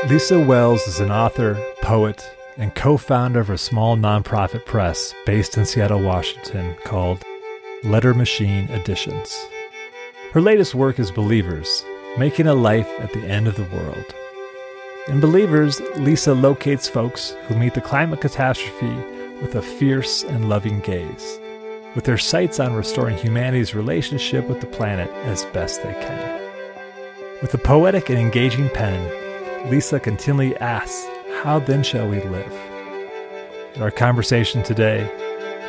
Lisa Wells is an author, poet, and co-founder of a small nonprofit press based in Seattle, Washington called Letter Machine Editions. Her latest work is Believers, Making a Life at the End of the World. In Believers, Lisa locates folks who meet the climate catastrophe with a fierce and loving gaze, with their sights on restoring humanity's relationship with the planet as best they can. With a poetic and engaging pen, Lisa continually asks, how then shall we live? In our conversation today,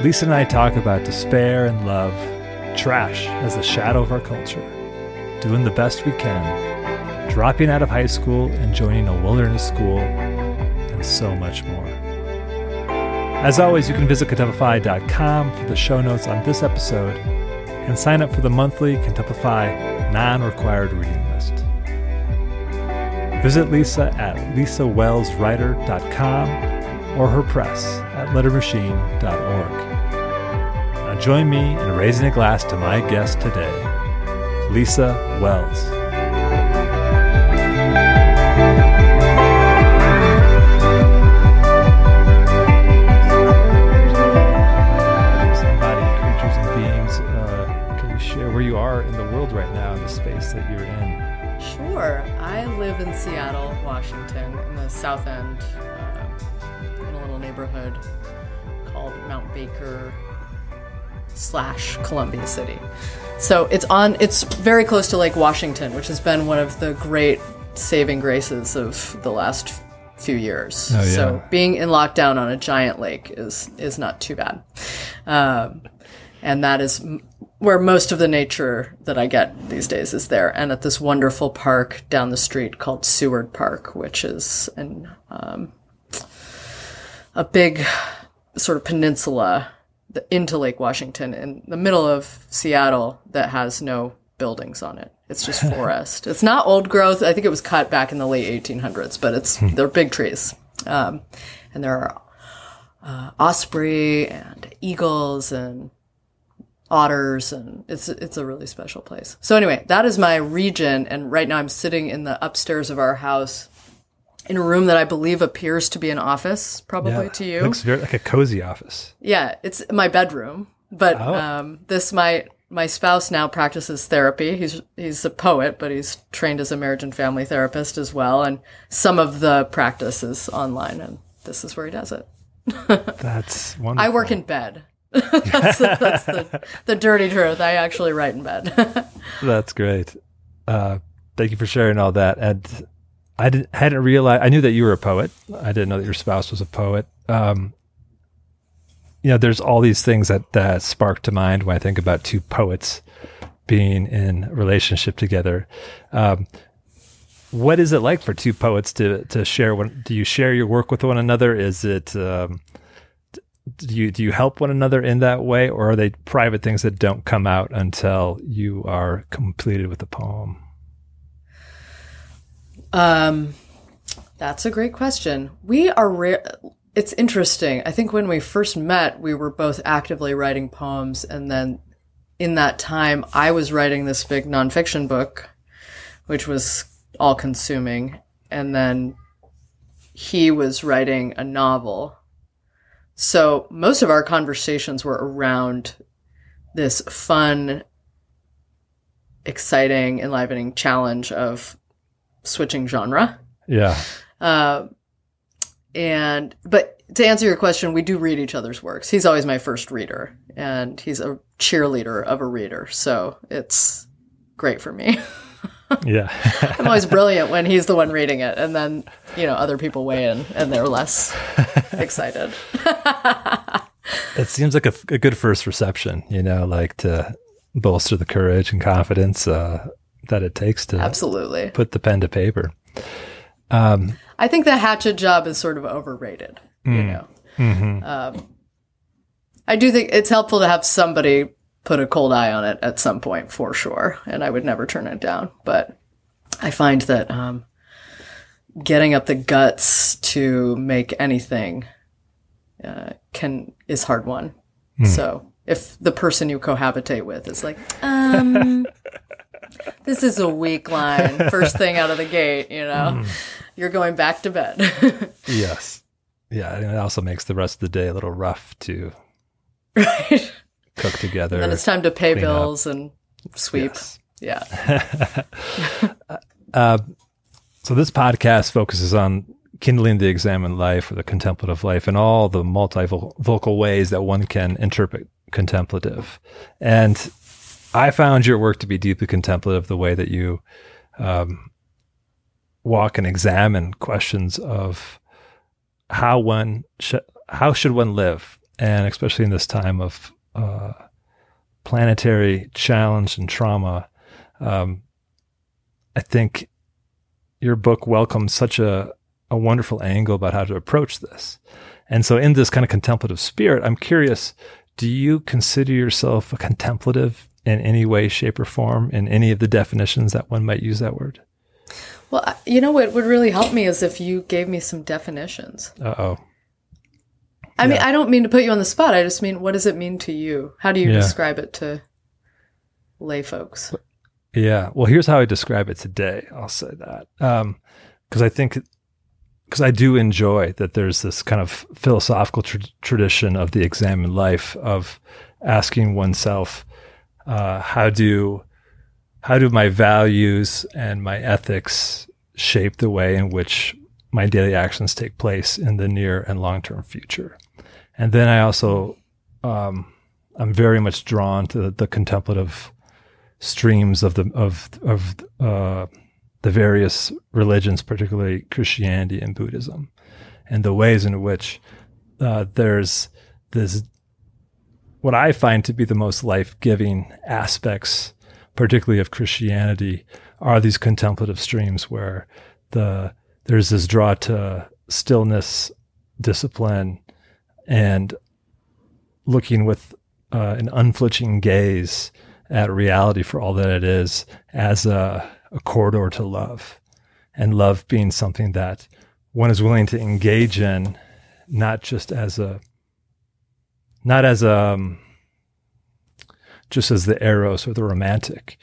Lisa and I talk about despair and love, trash as the shadow of our culture, doing the best we can, dropping out of high school and joining a wilderness school, and so much more. As always, you can visit Contemplify.com for the show notes on this episode and sign up for the monthly Contemplify non-required reading list. Visit Lisa at lisawellswriter.com or her press at lettermachine.org. Now join me in raising a glass to my guest today, Lisa Wells. Somebody, creatures and beings, can you share where you are in the world right now in the space that you're in? Sure. I live in Seattle, Washington, in the South End, in a little neighborhood called Mount Baker / Columbia City. So it's very close to Lake Washington, which has been one of the great saving graces of the last few years. Oh, yeah. So being in lockdown on a giant lake is not too bad. And that is where most of the nature that I get these days is there. And at this wonderful park down the street called Seward Park, which is a big sort of peninsula into Lake Washington in the middle of Seattle that has no buildings on it. It's just forest. It's not old growth. I think it was cut back in the late 1800s, but they're big trees. And there are osprey and eagles and otters, and it's a really special place. So anyway, that is my region, and right now I'm sitting in the upstairs of our house in a room that I believe appears to be an office, probably to you. It looks very like a cozy office. Yeah, it's my bedroom. But my spouse now practices therapy. He's a poet, but he's trained as a marriage and family therapist as well, and some of the practice is online, and this is where he does it. That's wonderful. I work in bed. that's the dirty truth. I actually write in bed. That's great. Thank you for sharing all that. And hadn't realized, I knew that you were a poet. I didn't know that your spouse was a poet. There's all these things that spark to mind when I think about two poets being in a relationship together. What is it like for two poets to share? Do you share your work with one another? Is it, do you help one another in that way, or are they private things that don't come out until you are completed with the poem? That's a great question. We are it's interesting. I think when we first met, we were both actively writing poems, and then in that time, I was writing this big nonfiction book, which was all-consuming, and then he was writing a novel. So most of our conversations were around this fun, exciting, enlivening challenge of switching genre. Yeah. But to answer your question, we do read each other's works. He's always my first reader, and he's a cheerleader of a reader. So it's great for me. Yeah. I'm always brilliant when he's the one reading it. And then, other people weigh in and they're less excited. It seems like a good first reception, like to bolster the courage and confidence that it takes to absolutely put the pen to paper. I think the hatchet job is sort of overrated, Mm-hmm. I do think it's helpful to have somebody put a cold eye on it at some point, for sure. And I would never turn it down. But I find that getting up the guts to make anything is hard won. So if the person you cohabitate with is like, This is a weak line. First thing out of the gate, You're going back to bed. Yes. Yeah, and it also makes the rest of the day a little rough to Right. cook together. And then it's time to pay clean bills up. and sweep. Yes. Yeah. So this podcast focuses on kindling the examined life or the contemplative life and all the multivocal ways that one can interpret contemplative. And I found your work to be deeply contemplative, the way that you walk and examine questions of how should one live, and especially in this time of planetary challenge and trauma. I think your book welcomes such a wonderful angle about how to approach this. And so in this kind of contemplative spirit, I'm curious, do you consider yourself a contemplative in any way, shape, or form, in any of the definitions that one might use that word? Well, what would really help me is if you gave me some definitions. Uh-oh. I mean, I don't mean to put you on the spot. I just mean, what does it mean to you? How do you describe it to lay folks? Yeah. Well, here's how I describe it today. I'll say that. Because I do enjoy that there's this kind of philosophical tradition of the examined life, of asking oneself, how do my values and my ethics shape the way in which my daily actions take place in the near and long-term future? And then I also, I'm very much drawn to the contemplative streams of the various religions, particularly Christianity and Buddhism, and the ways in which there's this, what I find to be the most life-giving aspects, particularly of Christianity, are these contemplative streams where there's this draw to stillness, discipline, and looking with an unflinching gaze at reality for all that it is, as a corridor to love, and love being something that one is willing to engage in, not just as just as the eros or the romantic,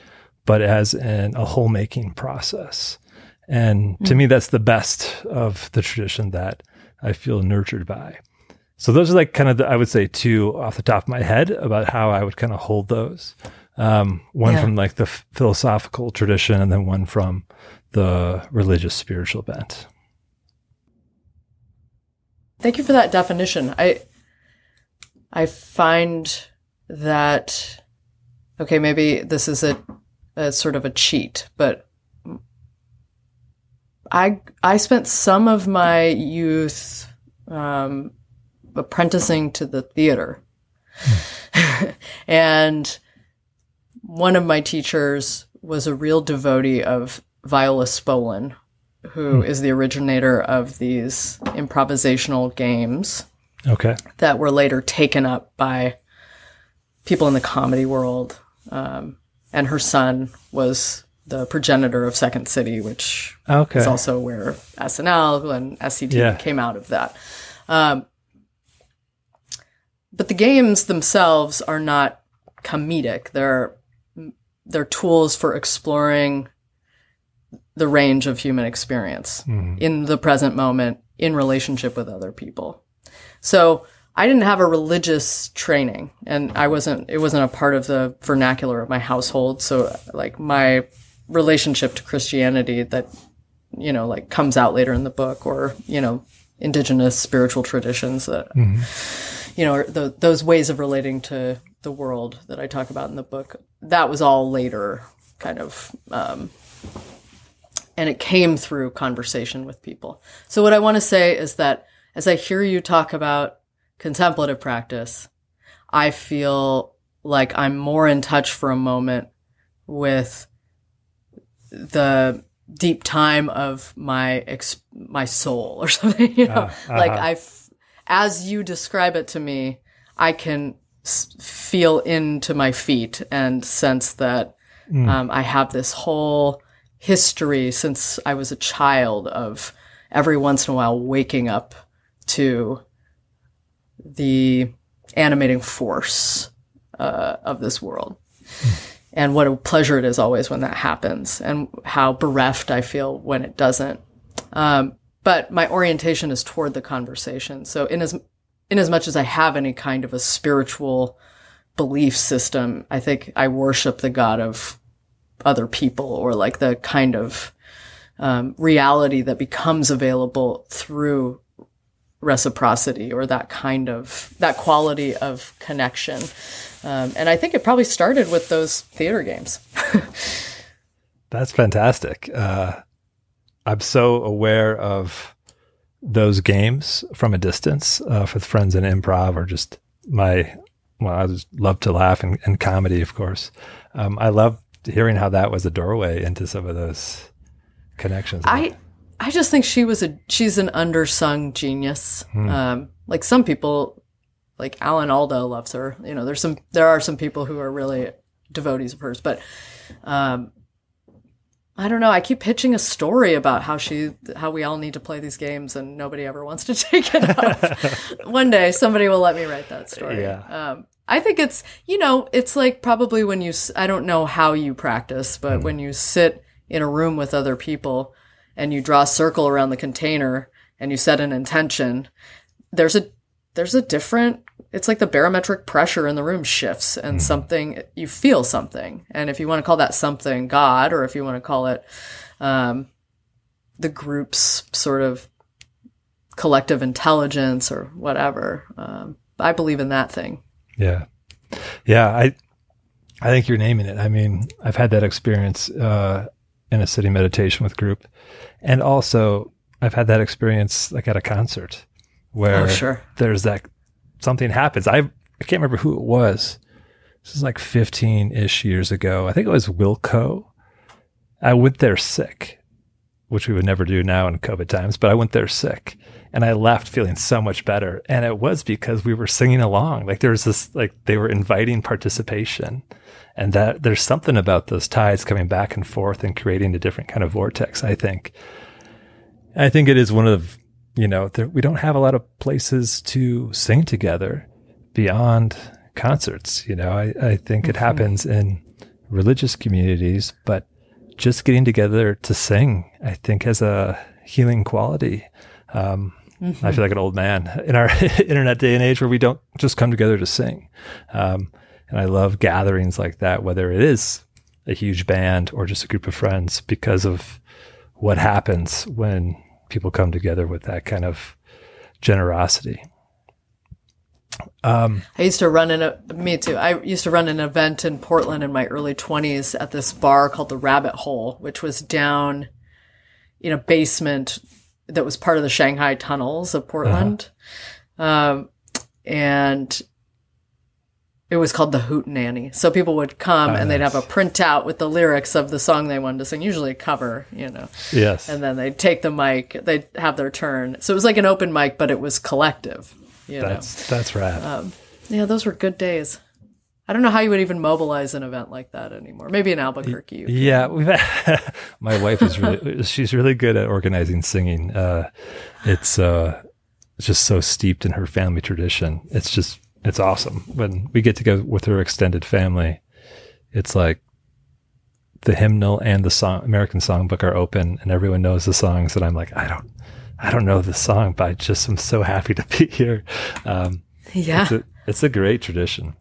but as in a whole-making process. And to me, that's the best of the tradition that I feel nurtured by. So those are like kind of I would say two off the top of my head about how I would kind of hold those. One from like the philosophical tradition, and then one from the religious spiritual bent. Thank you for that definition. I find that, okay, maybe this is a sort of a cheat, but I spent some of my youth apprenticing to the theater. And one of my teachers was a real devotee of Viola Spolin, who is the originator of these improvisational games that were later taken up by people in the comedy world. And her son was the progenitor of Second City, which is also where SNL and SCT came out of that. But the games themselves are not comedic. They're tools for exploring the range of human experience in the present moment, in relationship with other people. So I didn't have a religious training, and it wasn't a part of the vernacular of my household. So like my relationship to Christianity that, like comes out later in the book, or, indigenous spiritual traditions that, those ways of relating to the world that I talk about in the book, that was all later kind of, and it came through conversation with people. So what I want to say is that as I hear you talk about contemplative practice, I feel like I'm more in touch for a moment with the deep time of my soul or something, like as you describe it to me, I can feel into my feet and sense that I have this whole history since I was a child of every once in a while waking up to the animating force of this world. and what a pleasure it is always when that happens, and how bereft I feel when it doesn't. But my orientation is toward the conversation. So in as much as I have any kind of a spiritual belief system, I think I worship the God of other people, or like the kind of reality that becomes available through reciprocity, or that quality of connection. And I think it probably started with those theater games. That's fantastic. I'm so aware of those games from a distance, for friends in improv, or just I just love to laugh, and comedy, of course. I love hearing how that was a doorway into some of those connections. I just think she's an undersung genius. Like some people, like Alan Alda loves her. You know, there are some people who are really devotees of hers, but I don't know. I keep pitching a story about how we all need to play these games, and nobody ever wants to take it up. One day somebody will let me write that story. Yeah. I think it's, it's like probably when I don't know how you practice, but when you sit in a room with other people and you draw a circle around the container and you set an intention, there's a different, it's like the barometric pressure in the room shifts, and you feel something. And if you want to call that something God, or if you want to call it the group's sort of collective intelligence or whatever, I believe in that thing. Yeah. Yeah. I think you're naming it. I mean, I've had that experience in a sitting meditation with group. And also I've had that experience like at a concert where there's that something happens. I can't remember who it was. This is like 15-ish years ago. I think it was Wilco. I went there sick, which we would never do now in COVID times, but I went there sick. And I left feeling so much better. And it was because we were singing along. Like there was this, like they were inviting participation. And that there's something about those tides coming back and forth and creating a different kind of vortex, I think. I think it is one of, we don't have a lot of places to sing together beyond concerts. I think it happens in religious communities, but just getting together to sing, I think, has a healing quality. I feel like an old man in our internet day and age where we don't just come together to sing. And I love gatherings like that, whether it is a huge band or just a group of friends, because of what happens when people come together with that kind of generosity. I used to run I used to run an event in Portland in my early 20s at this bar called the Rabbit Hole, which was down in a basement that was part of the Shanghai tunnels of Portland. And it was called the Hootenanny. So people would come and they'd have a printout with the lyrics of the song they wanted to sing, usually a cover, Yes. And then they'd take the mic, they'd have their turn. So it was like an open mic, but it was collective. That's rad. Those were good days. I don't know how you would even mobilize an event like that anymore. Maybe in Albuquerque. Yeah, my wife is she's really good at organizing singing. It's just so steeped in her family tradition. It's awesome. When we get together with her extended family, it's like the hymnal and the American Songbook are open, and everyone knows the songs. And I'm like, I don't know the song, but I just am so happy to be here. It's a great tradition.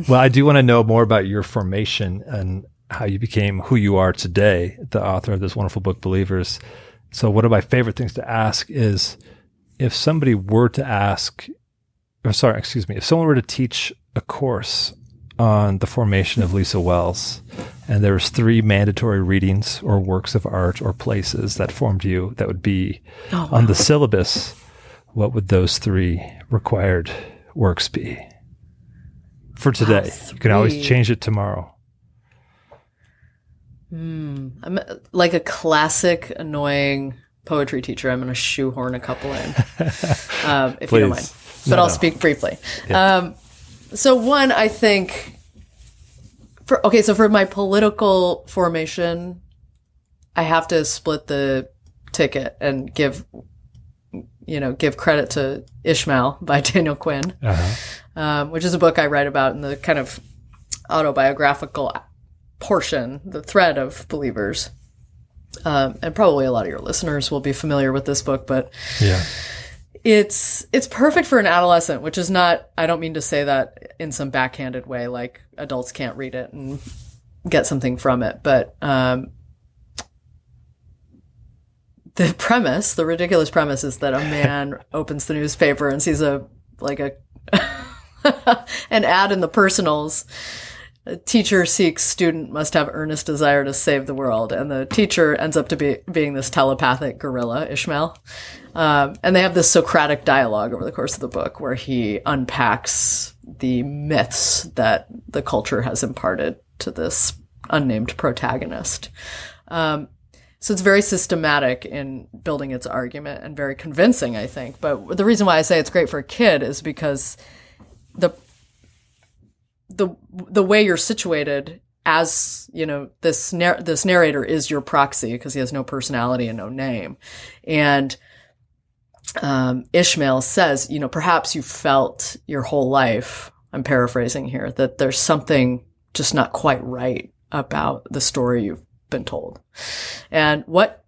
Well, I do want to know more about your formation and how you became who you are today, the author of this wonderful book, Believers. So one of my favorite things to ask is, if somebody were to if someone were to teach a course on the formation of Lisa Wells, and there was 3 mandatory readings or works of art or places that formed you that would be on the syllabus, what would those 3 required works be? For today. You can always change it tomorrow. I'm like a classic annoying poetry teacher. I'm going to shoehorn a couple in, if you don't mind. But I'll speak briefly. Yeah. So one, I think, for my political formation, I have to split the ticket and give credit to Ishmael by Daniel Quinn, which is a book I write about in the kind of autobiographical portion, the thread of Believers. And probably a lot of your listeners will be familiar with this book, but yeah, it's perfect for an adolescent, which is not, I don't mean to say that in some backhanded way, like adults can't read it and get something from it. But the premise, the ridiculous premise, is that a man opens the newspaper and sees an ad in the Personals. A teacher seeks student must have earnest desire to save the world. And the teacher ends up being this telepathic gorilla, Ishmael. And they have this Socratic dialogue over the course of the book where he unpacks the myths that the culture has imparted to this unnamed protagonist. So it's very systematic in building its argument and very convincing, I think. But the reason why I say it's great for a kid is because the way you're situated as, this narrator is your proxy because he has no personality and no name. And Ishmael says, perhaps you felt your whole life, I'm paraphrasing here, that there's something just not quite right about the story you've been told. And what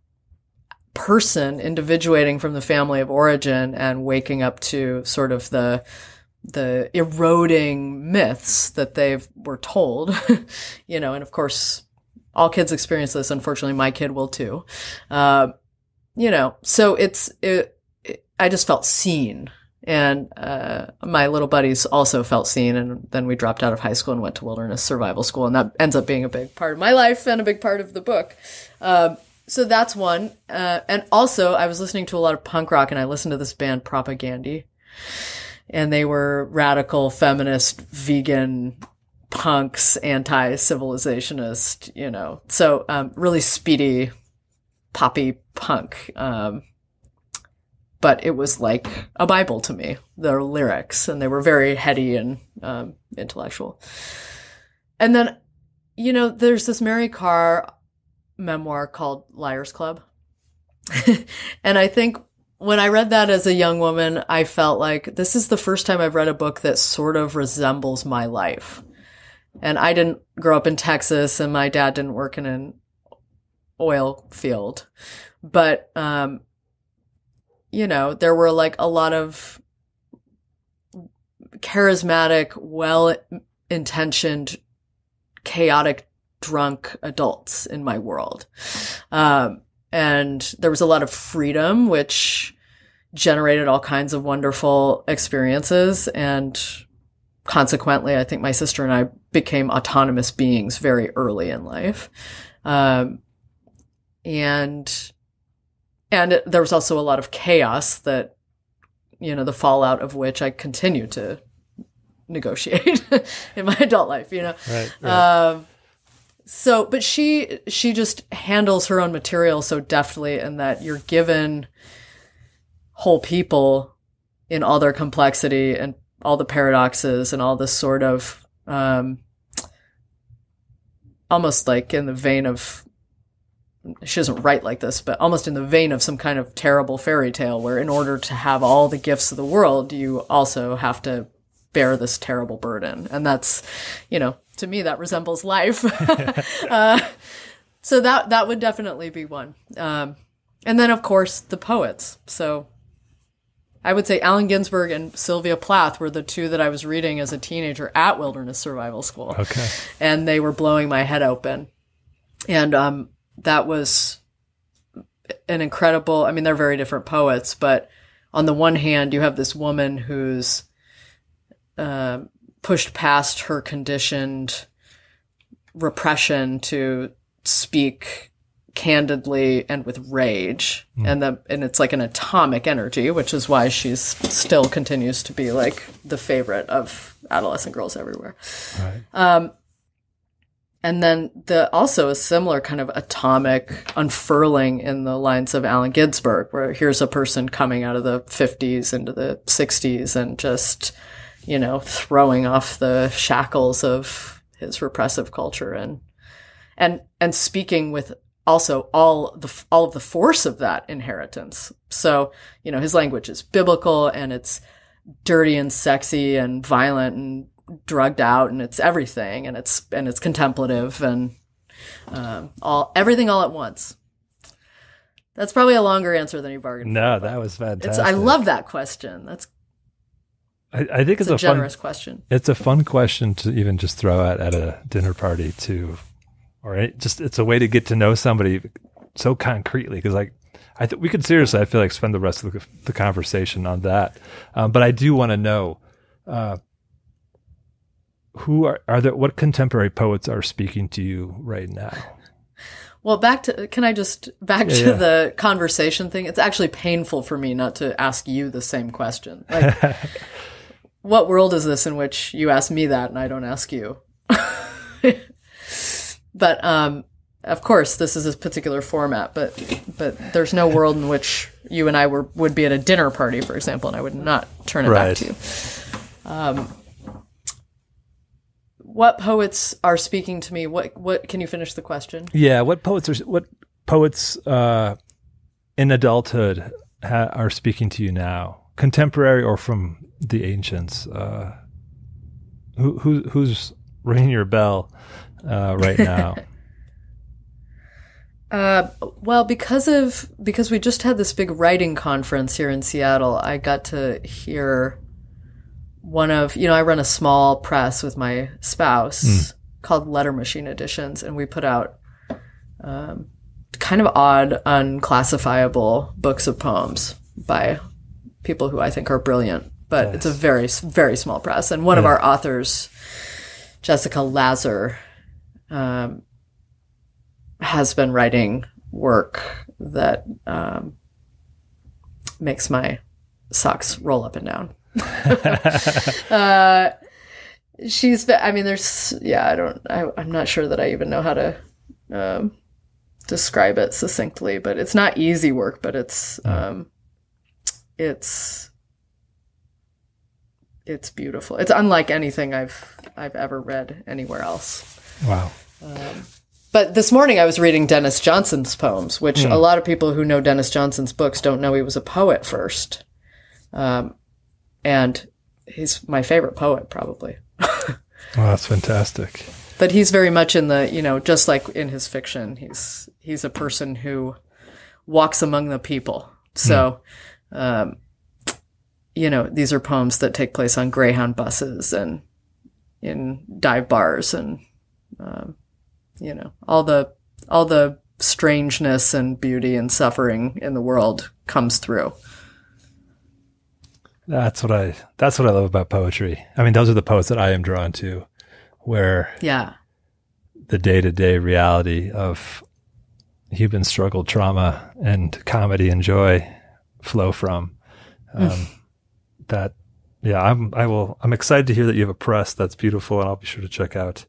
person individuating from the family of origin and waking up to sort of the eroding myths that were told, and of course, all kids experience this. Unfortunately, my kid will too. So I just felt seen. And my little buddies also felt seen. And then we dropped out of high school and went to wilderness survival school. And that ends up being a big part of my life and a big part of the book. So that's one. And also, I was listening to a lot of punk rock, and I listened to this band, Propagandy. And they were radical, feminist, vegan punks, anti-civilizationist, So really speedy, poppy punk. But it was like a Bible to me, their lyrics. And they were very heady and intellectual. And then, there's this Mary Karr memoir called Liars Club. And I think when I read that as a young woman, I felt like this is the first time I've read a book that sort of resembles my life. And I didn't grow up in Texas, and my dad didn't work in an oil field. But, there were like a lot of charismatic, well-intentioned, chaotic, drunk adults in my world. And there was a lot of freedom, which generated all kinds of wonderful experiences. And consequently, I think my sister and I became autonomous beings very early in life. And there was also a lot of chaos that, the fallout of which I continue to negotiate in my adult life, Right. But she just handles her own material so deftly, in that you're given whole people in all their complexity and all the paradoxes and all this sort of, almost like in the vein of, she doesn't write like this, but almost in the vein of some kind of terrible fairy tale where in order to have all the gifts of the world, you also have to bear this terrible burden. And that's, to me, that resembles life. So that would definitely be one. And then, of course, the poets. So I would say Allen Ginsberg and Sylvia Plath were the two that I was reading as a teenager at wilderness survival school. Okay. And they were blowing my head open. And that was an incredible, they're very different poets, but on the one hand, you have this woman who's pushed past her conditioned repression to speak candidly and with rage. And it's like an atomic energy, which is why she's still continues to be like the favorite of adolescent girls everywhere. Right. And then also a similar kind of atomic unfurling in the lines of Allen Ginsberg, where here's a person coming out of the 50s into the 60s and just, throwing off the shackles of his repressive culture and speaking with also all of the force of that inheritance. So, his language is biblical, and it's dirty and sexy and violent and drugged out, and it's everything, and it's contemplative, and everything all at once. That's probably a longer answer than you bargained for. No, that was fantastic. I love that question. I think it's a generous question. It's a fun question to even just throw out at a dinner party it's a way to get to know somebody so concretely. Because we could seriously, I feel like, spend the rest of the conversation on that. But I do want to know what contemporary poets are speaking to you right now? Well, back to the conversation thing. It's actually painful for me not to ask you the same question. Like, what world is this in which you ask me that and I don't ask you? But of course, this is a particular format. But there's no world in which you and I would be at a dinner party, for example, and I would not turn it back to you. What poets are speaking to me? What can you finish the question? Yeah, what poets in adulthood are speaking to you now, contemporary or from the ancients? Who's ringing your bell right now? Well, because we just had this big writing conference here in Seattle, I got to hear I run a small press with my spouse called Letter Machine Editions, and we put out kind of odd, unclassifiable books of poems by people who I think are brilliant. But It's a very, very small press. And one of our authors, Jessica Lazar, has been writing work that makes my socks roll up and down. I'm not sure that I even know how to describe it succinctly, but it's not easy work, but it's beautiful. It's unlike anything I've ever read anywhere else. Wow. But this morning I was reading Dennis Johnson's poems, which a lot of people who know Dennis Johnson's books don't know he was a poet first. And he's my favorite poet, probably. Oh, that's fantastic. But he's very much in the, just like in his fiction, he's a person who walks among the people. So, these are poems that take place on Greyhound buses and in dive bars and, all the strangeness and beauty and suffering in the world comes through. That's what I love about poetry. I mean, those are the poets that I am drawn to, where the day-to-day reality of human struggle, trauma, and comedy and joy flow from. I'm excited to hear that you have a press that's beautiful, and I'll be sure to check out.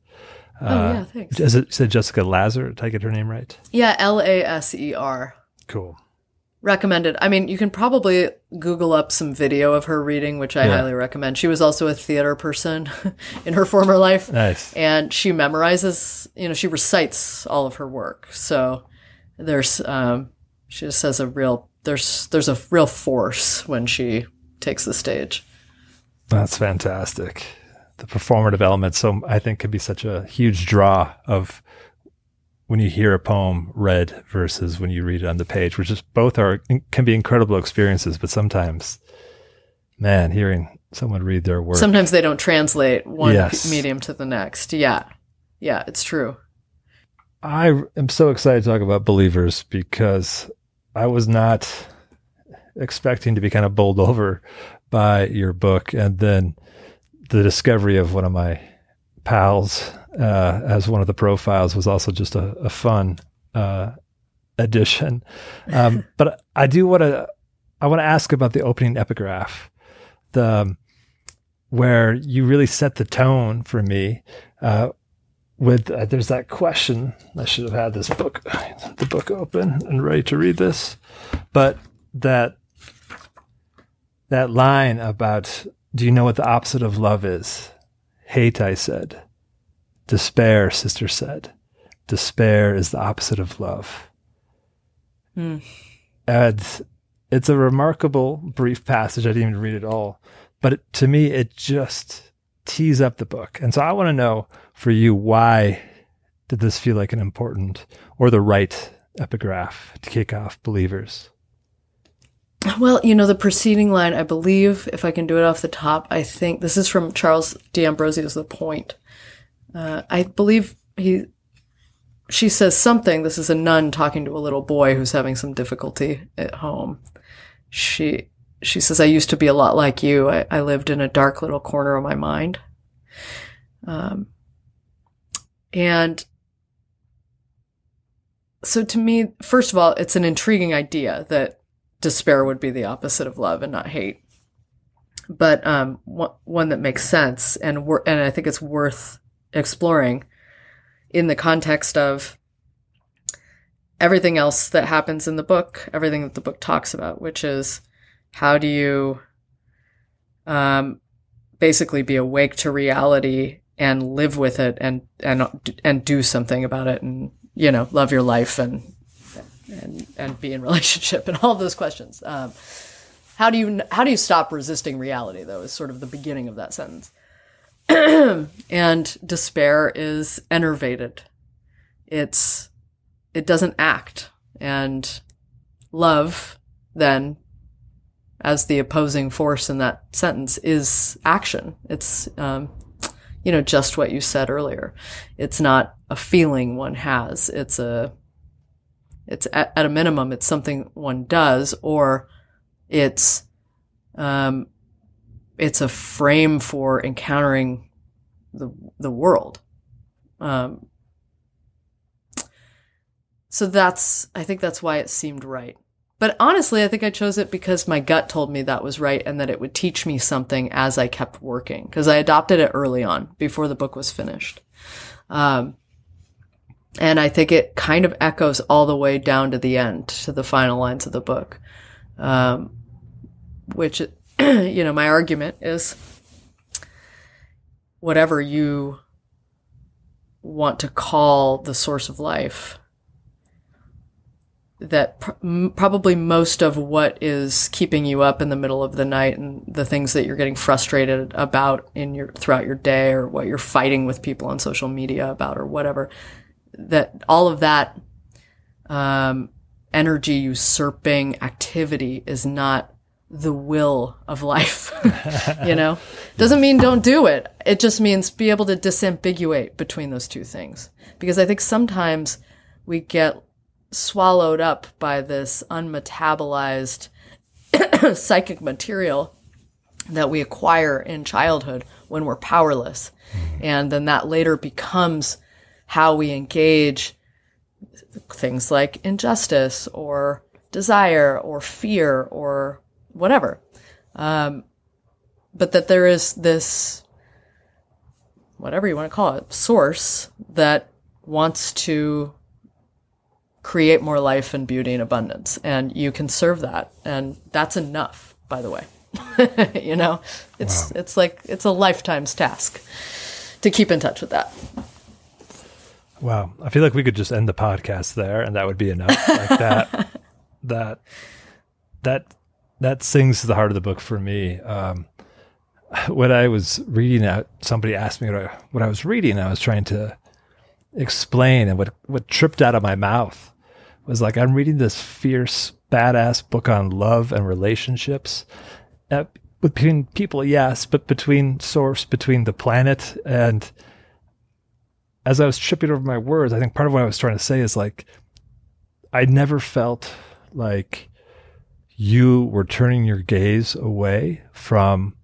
Thanks. Is it said Jessica Lazar? Did I get her name right? Yeah, Laser. Cool. Recommended. I mean, you can probably Google up some video of her reading, which I highly recommend. She was also a theater person in her former life. Nice. And she memorizes, she recites all of her work. So there's, she just has there's a real force when she takes the stage. That's fantastic. The performative element, so I think, could be such a huge draw of when you hear a poem read versus when you read it on the page, which is can be incredible experiences. But sometimes, man, hearing someone read their work, sometimes they don't translate one medium to the next. Yeah, it's true. I am so excited to talk about Believers because I was not expecting to be kind of bowled over by your book, and then the discovery of one of my pals as one of the profiles was also just a fun addition. But I want to ask about the opening epigraph, where you really set the tone for me with there's that question. I should have had the book open and ready to read this, but that line about, do you know what the opposite of love is? Hate, I said. Despair, sister said. Despair is the opposite of love. And it's a remarkable brief passage. I didn't even read it all. But to me, it just tease up the book. And so I want to know for you, why did this feel like an important or the right epigraph to kick off Believers? Well, the preceding line, I believe, if I can do it off the top, I think this is from Charles D'Ambrosio's The Point. I believe she says something. This is a nun talking to a little boy who's having some difficulty at home. She says, "I used to be a lot like you. I lived in a dark little corner of my mind." And so to me, first of all, it's an intriguing idea that despair would be the opposite of love and not hate. But one that makes sense, and I think it's worth exploring in the context of everything else that happens in the book, everything that the book talks about, which is how do you basically be awake to reality and live with it and do something about it, and love your life and be in relationship and all those questions. How do you stop resisting reality, though, is sort of the beginning of that sentence. And despair is enervated. It doesn't act. And love, then, as the opposing force in that sentence, is action. It's, just what you said earlier. It's not a feeling one has. It's at a minimum, it's something one does, or it's a frame for encountering the world. So I think that's why it seemed right. But honestly, I think I chose it because my gut told me that was right and that it would teach me something as I kept working, because I adopted it early on before the book was finished. And I think it kind of echoes all the way down to the end, to the final lines of the book, which, my argument is whatever you want to call the source of life, that probably most of what is keeping you up in the middle of the night and the things that you're getting frustrated about throughout your day, or what you're fighting with people on social media about, or whatever, that all of that energy usurping activity is not the will of life. Doesn't mean don't do it. It just means be able to disambiguate between those two things. Because I think sometimes we get swallowed up by this unmetabolized psychic material that we acquire in childhood when we're powerless. And then that later becomes how we engage things like injustice or desire or fear or whatever. But that there is this, whatever you want to call it, source that wants to create more life and beauty and abundance. And you can serve that. And that's enough, by the way. It's like, it's a lifetime's task to keep in touch with that. Wow. I feel like we could just end the podcast there and that would be enough. Like that sings to the heart of the book for me. When I was reading that, somebody asked me what I was reading. I was trying to explain, and what tripped out of my mouth was like, I'm reading this fierce, badass book on love and relationships between people, yes, but between the planet. And as I was tripping over my words, I think part of what I was trying to say is like, I never felt like you were turning your gaze away from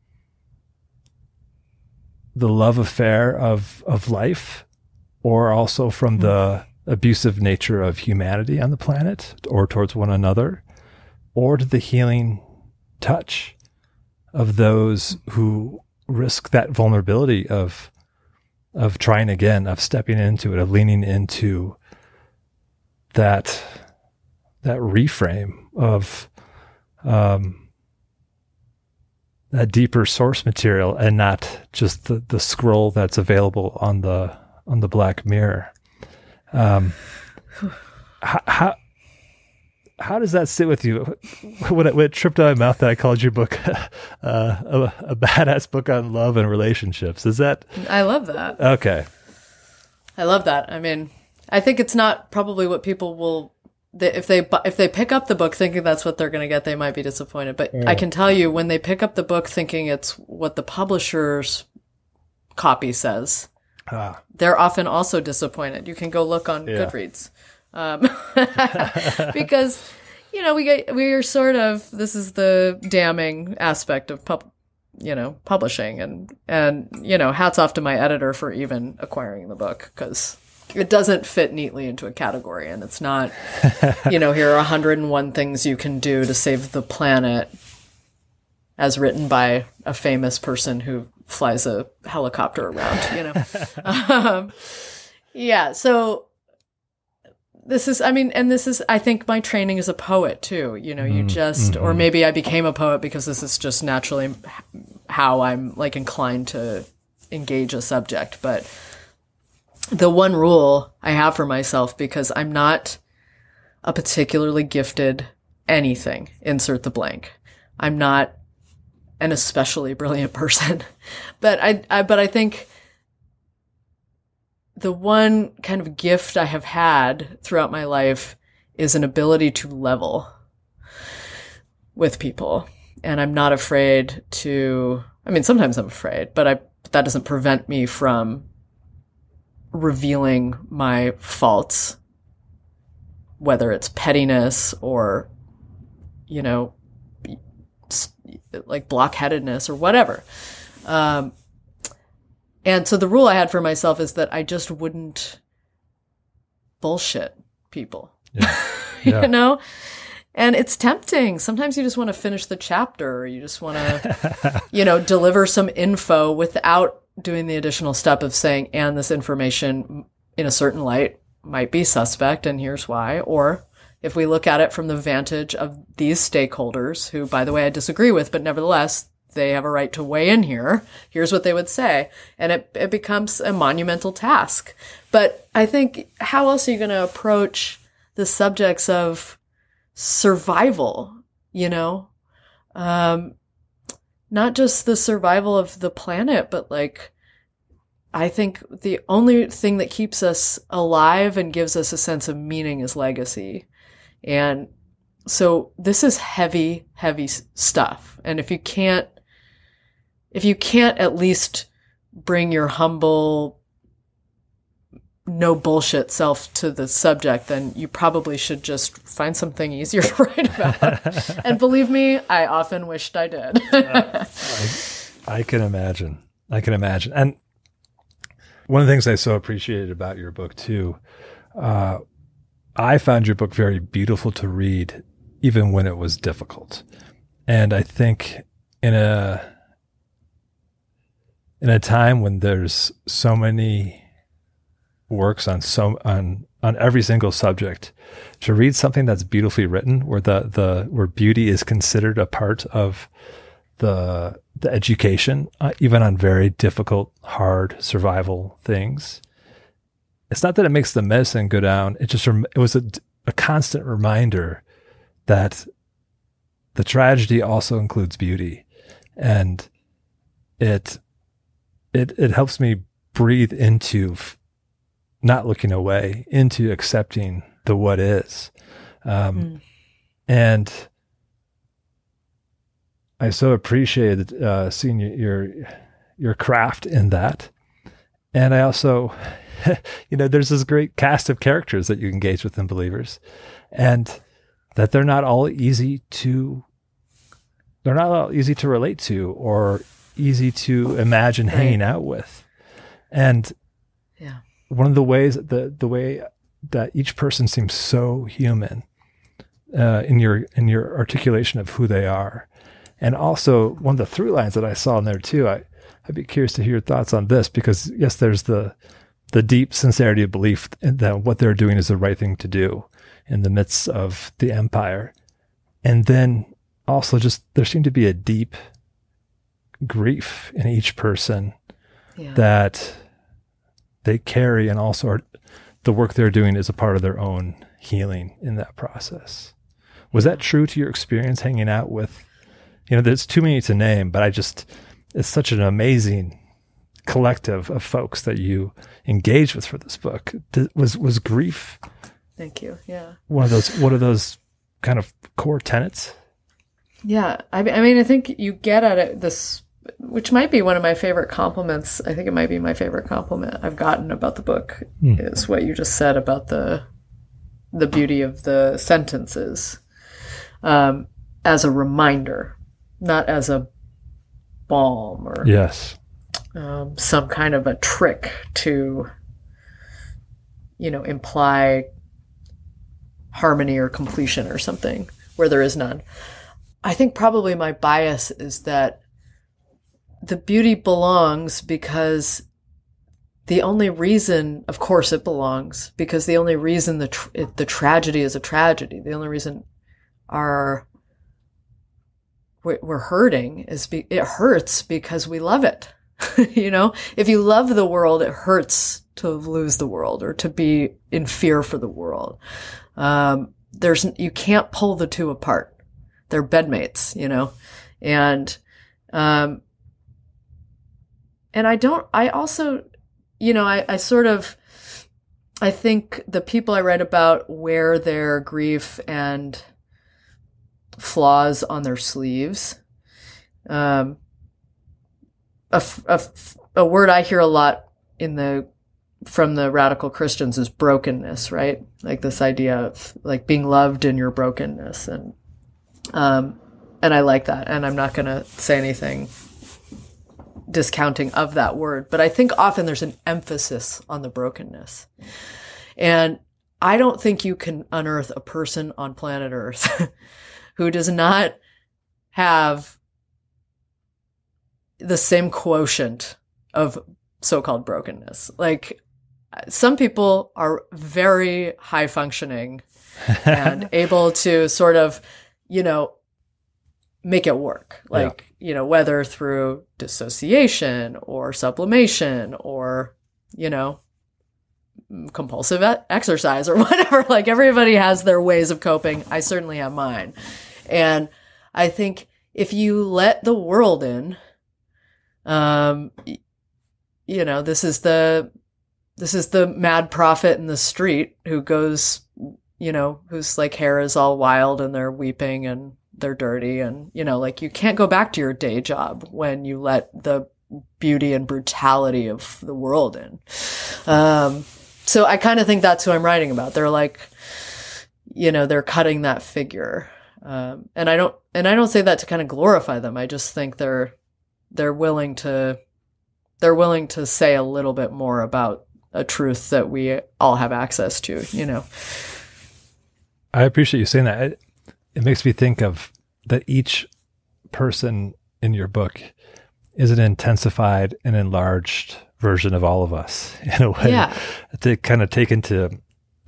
the love affair of life, or also from the abusive nature of humanity on the planet, or towards one another, or to the healing touch of those who risk that vulnerability of trying again, of stepping into it, of leaning into that reframe of that deeper source material, and not just the scroll that's available on the black mirror. How how does that sit with you? When it tripped out of my mouth that I called your book a badass book on love and relationships. Is that? I love that. Okay. I love that. I mean, I think it's not probably what people will, if they pick up the book thinking that's what they're going to get, they might be disappointed. But I can tell you, when they pick up the book thinking it's what the publisher's copy says, they're often also disappointed. You can go look on Goodreads. Because, we are sort of, this is the damning aspect of publishing, and hats off to my editor for even acquiring the book, because it doesn't fit neatly into a category, and it's not, here are 101 things you can do to save the planet as written by a famous person who flies a helicopter around, so this is, I think my training as a poet too, or maybe I became a poet because this is just naturally how I'm like inclined to engage a subject. But the one rule I have for myself, because I'm not a particularly gifted anything, insert the blank. I'm not an especially brilliant person, but I think the one kind of gift I have had throughout my life is an ability to level with people. And I'm not afraid to, sometimes I'm afraid, but that doesn't prevent me from revealing my faults, whether it's pettiness or, like blockheadedness or whatever. And so the rule I had for myself is that I just wouldn't bullshit people, and it's tempting. Sometimes you just want to finish the chapter, or you just want to, deliver some info without doing the additional step of saying, and this information in a certain light might be suspect, and here's why. Or if we look at it from the vantage of these stakeholders, who, by the way, I disagree with, but nevertheless, they have a right to weigh in here. Here's what they would say. And it becomes a monumental task. But I think, how else are you going to approach the subjects of survival, not just the survival of the planet, but like, I think the only thing that keeps us alive and gives us a sense of meaning is legacy. And so this is heavy, heavy stuff. And if you can't at least bring your humble, no bullshit self to the subject, then you probably should just find something easier to write about. And believe me, I often wished I did. I can imagine. And one of the things I so appreciated about your book too, I found your book very beautiful to read, even when it was difficult. And I think in a time when there's so many works on every single subject, to read something that's beautifully written, where where beauty is considered a part of the education, even on very difficult, hard survival things. It's not that it makes the medicine go down. It was a constant reminder that the tragedy also includes beauty, and it helps me breathe into not looking away, into accepting the what is. And I so appreciated seeing your craft in that. And I also, there's this great cast of characters that you engage with in Believers, and that they're not all easy to relate to or easy to imagine hanging out with. And one of the ways, the way that each person seems so human in your articulation of who they are. And also one of the through lines that I saw in there too, I'd be curious to hear your thoughts on this, because yes, there's the deep sincerity of belief that what they're doing is the right thing to do in the midst of the empire. And then also just there seemed to be a deep grief in each person that they carry, and also the work they're doing is a part of their own healing in that process. Was that true to your experience hanging out with, there's too many to name, but it's such an amazing collective of folks that you engaged with for this book. Was grief? Thank you. Yeah. One of those kind of core tenets? Yeah. I mean, I think you get at it this, which might be one of my favorite compliments. I think it might be my favorite compliment I've gotten about the book is what you just said about the beauty of the sentences, as a reminder, not as a balm or yes, some kind of a trick to, imply harmony or completion or something where there is none. I think probably my bias is that the beauty belongs because the only reason, of course it belongs, because the only reason the tragedy is a tragedy, the only reason we're hurting is it hurts because we love it. If you love the world, it hurts to lose the world or to be in fear for the world. You can't pull the two apart. They're bedmates, and I think the people I write about wear their grief and flaws on their sleeves. A word I hear a lot from the radical Christians is brokenness, right? Like this idea of like being loved in your brokenness. And I like that. And I'm not going to say anything discounting of that word, but I think often there's an emphasis on the brokenness. And I don't think you can unearth a person on planet Earth who does not have the same quotient of so-called brokenness. Like some people are very high functioning and able to sort of, make it work. Like, whether through dissociation or sublimation or, compulsive exercise or whatever. Like everybody has their ways of coping. I certainly have mine. And I think if you let the world in, this is the mad prophet in the street who goes, whose like hair is all wild and they're weeping and they're dirty. And, like you can't go back to your day job when you let the beauty and brutality of the world in. So I kind of think that's who I'm writing about. They're like, they're cutting that figure. And I don't say that to kind of glorify them. I just think they're willing to say a little bit more about a truth that we all have access to, I appreciate you saying that. It makes me think of that each person in your book is an intensified and enlarged version of all of us in a way to kind of take into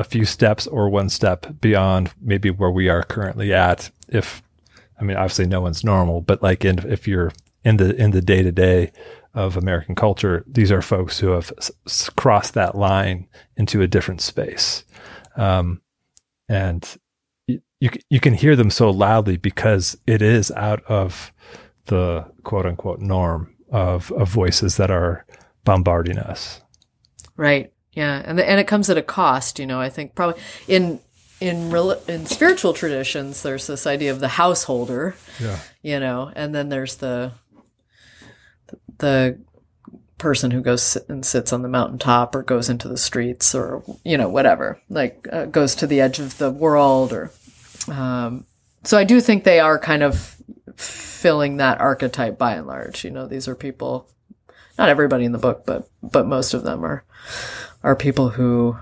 a few steps or one step beyond maybe where we are currently at. Obviously no one's normal, but like if you're in the day-to-day of American culture, these are folks who have crossed that line into a different space. And you can hear them so loudly because it is out of the quote unquote norm of voices that are bombarding us. Right. Yeah. And it comes at a cost, I think probably in spiritual traditions, there's this idea of the householder, and then there's the person who goes and sits on the mountaintop or goes into the streets or, whatever, like goes to the edge of the world or, so I do think they are kind of filling that archetype by and large. These are people, not everybody in the book, but most of them are people who,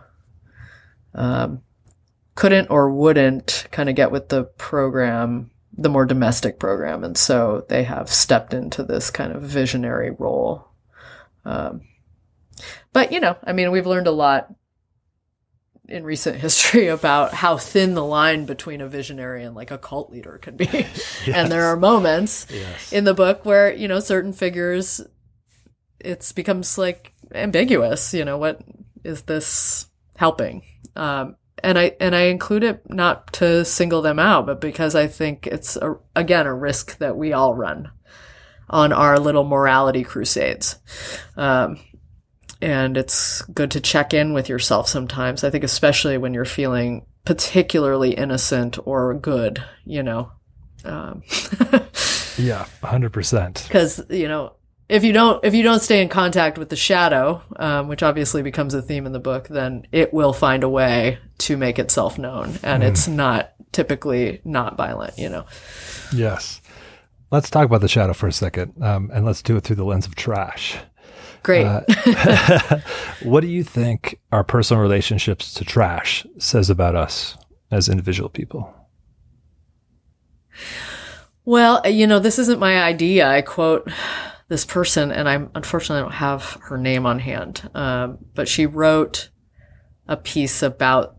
couldn't or wouldn't kind of get with the program, the more domestic program. And so they have stepped into this kind of visionary role. But, we've learned a lot in recent history about how thin the line between a visionary and like a cult leader can be. Yes. And there are moments in the book where, certain figures, it becomes like ambiguous, what is this helping? And I include it not to single them out, but because I think it's, again, a risk that we all run on our little morality crusades. And it's good to check in with yourself sometimes. I think especially when you're feeling particularly innocent or good, you know. Yeah, 100%. Because, you know, if you don't stay in contact with the shadow, which obviously becomes a theme in the book, then it will find a way to make itself known. And it's not typically not violent, you know. Yes. Let's talk about the shadow for a second, and let's do it through the lens of trash. Great. What do you think our personal relationships to trash says about us as individual people? Well, you know, this isn't my idea. I quote this person, and unfortunately I don't have her name on hand, but she wrote a piece about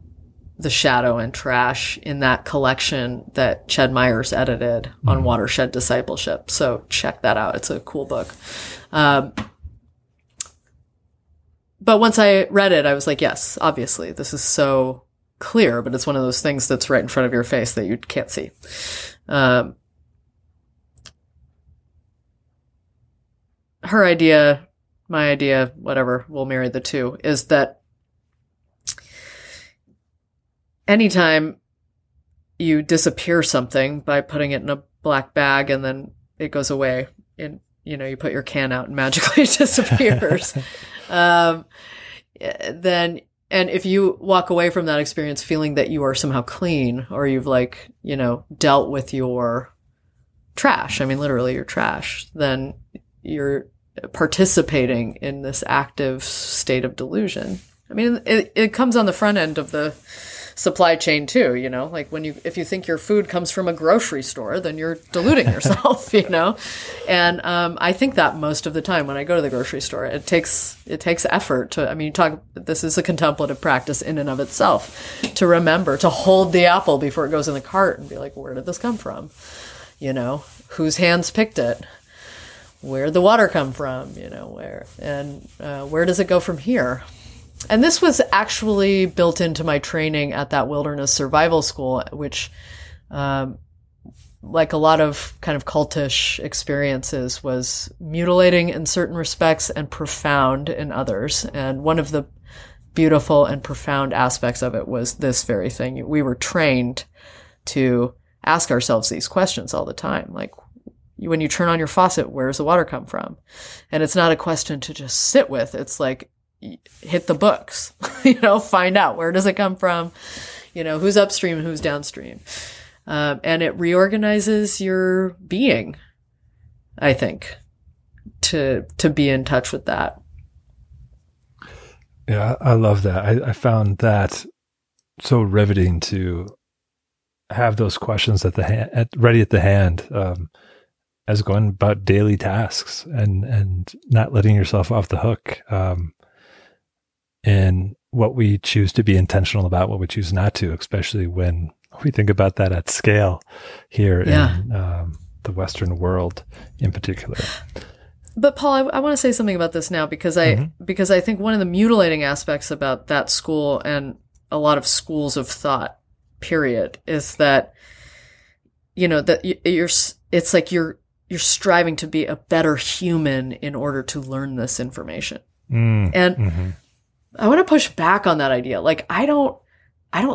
the shadow and trash in that collection that Ched Myers edited on watershed discipleship. So check that out. It's a cool book. But once I read it, I was like, yes, obviously, this is so clear, but it's one of those things that's right in front of your face that you can't see. Her idea, my idea, whatever, we'll marry the two, is that anytime you disappear something by putting it in a black bag and then it goes away, and you know, you put your can out and magically it disappears. Then, and if you walk away from that experience feeling that you are somehow clean, or you've like, you know, dealt with your trash, I mean, literally your trash, then you're participating in this active state of delusion. I mean, it comes on the front end of the supply chain too, you know, like if you think your food comes from a grocery store, then you're deluding yourself, you know? And, I think that most of the time when I go to the grocery store, it takes effort to, I mean, this is a contemplative practice in and of itself, to remember to hold the apple before it goes in the cart and be like, where did this come from? You know, whose hands picked it? Where'd the water come from? You know, where does it go from here? And this was actually built into my training at that wilderness survival school, which, like a lot of kind of cultish experiences, was mutilating in certain respects and profound in others. And one of the beautiful and profound aspects of it was this very thing. We were trained to ask ourselves these questions all the time. Like, when you turn on your faucet, where does the water come from? And it's not a question to just sit with. It's like, hit the books, you know, find out where does it come from, you know, who's upstream and who's downstream. And it reorganizes your being, I think, to be in touch with that. Yeah, I love that. I found that so riveting to have those questions ready at the hand, as going about daily tasks and not letting yourself off the hook. And what we choose to be intentional about, what we choose not to, especially when we think about that at scale here in the Western world in particular. But Paul, I want to say something about this now, because I think one of the mutilating aspects about that school and a lot of schools of thought, period, is that, you know, that it's like you're striving to be a better human in order to learn this information. I want to push back on that idea. Like, I don't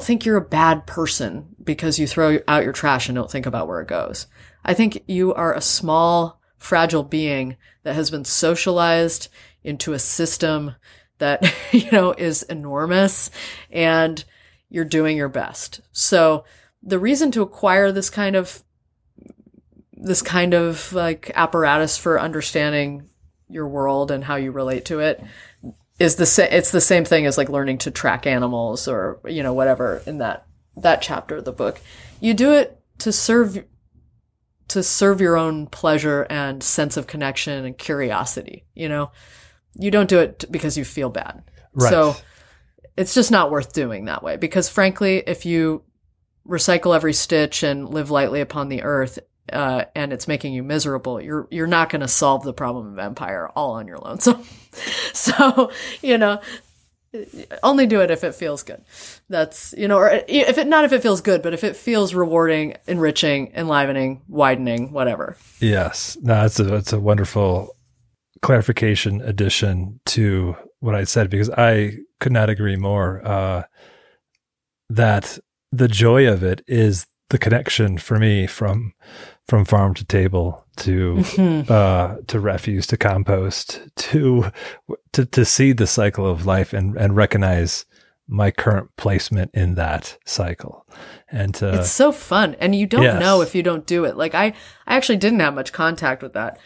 think you're a bad person because you throw out your trash and don't think about where it goes. I think you are a small, fragile being that has been socialized into a system that, you know, is enormous, and you're doing your best. So the reason to acquire this kind of like apparatus for understanding your world and how you relate to it is it's the same thing as like learning to track animals or, you know, whatever in that chapter of the book. You do it to serve your own pleasure and sense of connection and curiosity, you know. You don't do it because you feel bad. Right. So it's just not worth doing that way, because frankly, if you recycle every stitch and live lightly upon the earth, and it's making you miserable, you're not going to solve the problem of empire all on your lonesome. So, you know, only do it if it feels good. That's, or not if it feels good, but if it feels rewarding, enriching, enlivening, widening, whatever. Yes. No, it's a wonderful clarification addition to what I said, because I could not agree more, that the joy of it is the connection for me from farm to table to refuse to compost to see the cycle of life and recognize my current placement in that cycle. And it's so fun, and you don't know if you don't do it. Like I actually didn't have much contact with that,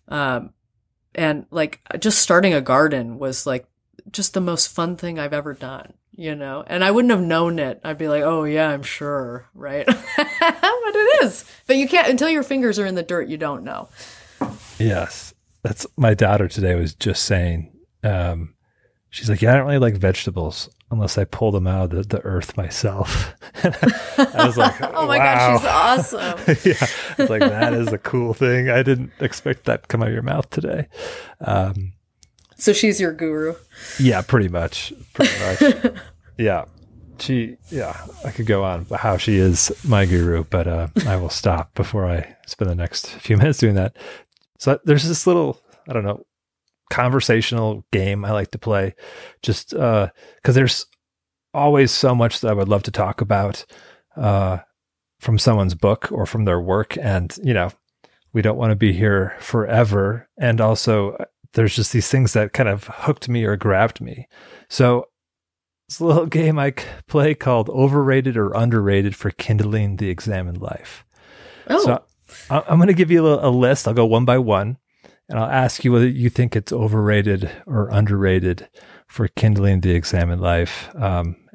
and like just starting a garden was like just the most fun thing I've ever done. And I wouldn't have known it. I'd be like, oh yeah, I'm sure, right? But it is. But you can't, until your fingers are in the dirt, you don't know. Yes. That's my daughter today was just saying, she's like, yeah, I don't really like vegetables unless I pull them out of the earth myself. I was like, oh my God, she's awesome. Yeah. It's like, that is a cool thing. I didn't expect that to come out of your mouth today. So she's your guru. Yeah, pretty much. Yeah. I could go on about how she is my guru, but I will stop before I spend the next few minutes doing that. So there's this little, I don't know, conversational game I like to play, just because there's always so much that I would love to talk about from someone's book or from their work. And, we don't want to be here forever. And also, there's just these things that kind of hooked me or grabbed me. So it's a little game I play called Overrated or Underrated for Kindling the Examined Life. Oh. So I'm going to give you a list. I'll go one by one, and I'll ask you whether you think it's overrated or underrated for kindling the examined life.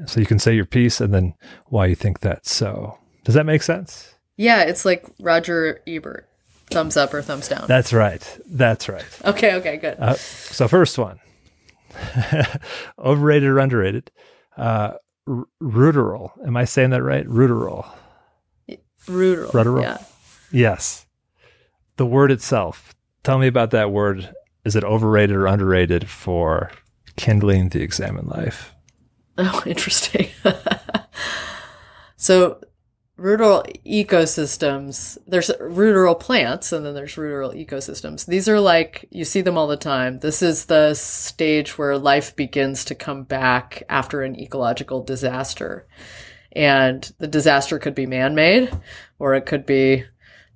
So you can say your piece and then why you think that's so. Does that make sense? Yeah, it's like Roger Ebert. Thumbs up or thumbs down. That's right. Okay, good. So first one, overrated or underrated? Ruderal. Am I saying that right? Ruderal. Ruderal. Yeah. Yes. The word itself. Tell me about that word. Is it overrated or underrated for kindling the examined life? Oh, interesting. So ruderal ecosystems, there's ruderal plants and then there's ruderal ecosystems. These are like, you see them all the time. This is the stage where life begins to come back after an ecological disaster. And the disaster could be man-made, or it could be,